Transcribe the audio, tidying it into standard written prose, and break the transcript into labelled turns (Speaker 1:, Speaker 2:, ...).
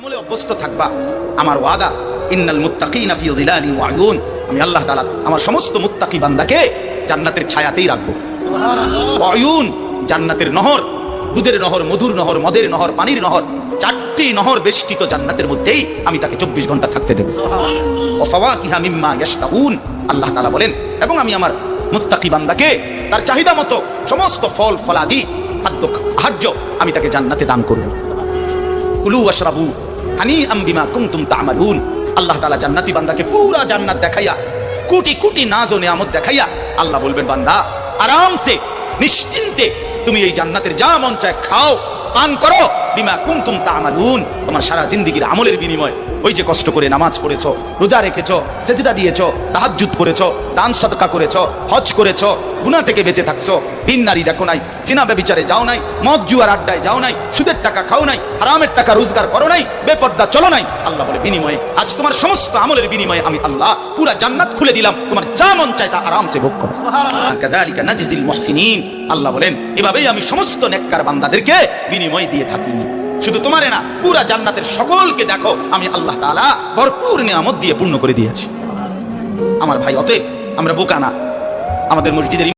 Speaker 1: আমলে অভ্যস্ত থাকবা। আমার ওয়াদা, ইন্নাল মুত্তাকিনা ফি যিলালি ওয়া উয়ুন, আমি আল্লাহ তাআলা আমার সমস্ত মুত্তাকি বান্দাকে জান্নাতের ছায়াতেই রাখবো। ওয়া উয়ুন, জান্নাতের নহর, দুধের নহর, মধুর নহর, মদের নহর, পানির নহর, চারটি নহর বেষ্টিত জান্নাতের মধ্যেই আমি তাকে 24 ঘন্টা থাকতে দেব। ওয়া ফাওয়াকিহা মিম্মা ইয়াশতাহুন, আল্লাহ তাআলা বলেন, এবং আমি আমার মুত্তাকি বান্দাকে তার চাহিদা মতো সমস্ত ফল ফলাদি খাদ্য আহার্য আমি তাকে জান্নাতে দান করব। কুলু ওয়াশরাবু হানিআম বিমা কুনতুম তা'মালুন, আল্লাহ তাআলা জান্নাতি বান্দাকে পুরা জান্নাত দেখাইয়া, কোটি কোটি নাজ ও নিয়ামত দেখাইয়া আল্লাহ বলবেন, বান্দা আরামসে নিশ্চিন্তে তুমি এই জান্নাতের যা মন চায় খাও, পান করো, বিমা কুনতুম তা'মালুন, তোমার সারা জিন্দেগীর আমলের বিনিময়। ওই যে কষ্ট করে নামাজ পড়েছো, রোজা রেখেছো, সেজদা দিয়েছো, তাহাজ্জুদ করেছো, দান সদকা করেছো, হজ করেছো, গুনাহ থেকে বেঁচে থাকছো, ভিন নারী দেখো নাই, সিনা ব্যভিচারে যাও নাই, মদ জুয়ার আড্ডায় যাও নাই, সুদের টাকা খাও নাই, হারামের টাকা রোজগার করো নাই, বেপরদা চলো নাই, আল্লাহ বলে বিনিময়ে আজ তোমার সমস্ত আমলের বিনিময়ে আমি আল্লাহ পুরা জান্নাত খুলে দিলাম, তোমার যা মন চায় তা আরামসে ভোগ করো। সুবহানাল্লাহ, কাযালিকা নাজিজিল মুহসিনিন, আল্লাহ বলেন এভাবেই আমি সমস্ত নেককার বান্দাদেরকে বিনিময় দিয়ে থাকি। শুধু তোমারে না, পুরা জান্নাতের সকলকে দেখো আমি আল্লাহ তাআলা ভরপুর নিয়ামত দিয়ে পূর্ণ করে দিয়েছি। আমার ভাই, অতএব আমরা বোকা না। আমাদের মসজিদের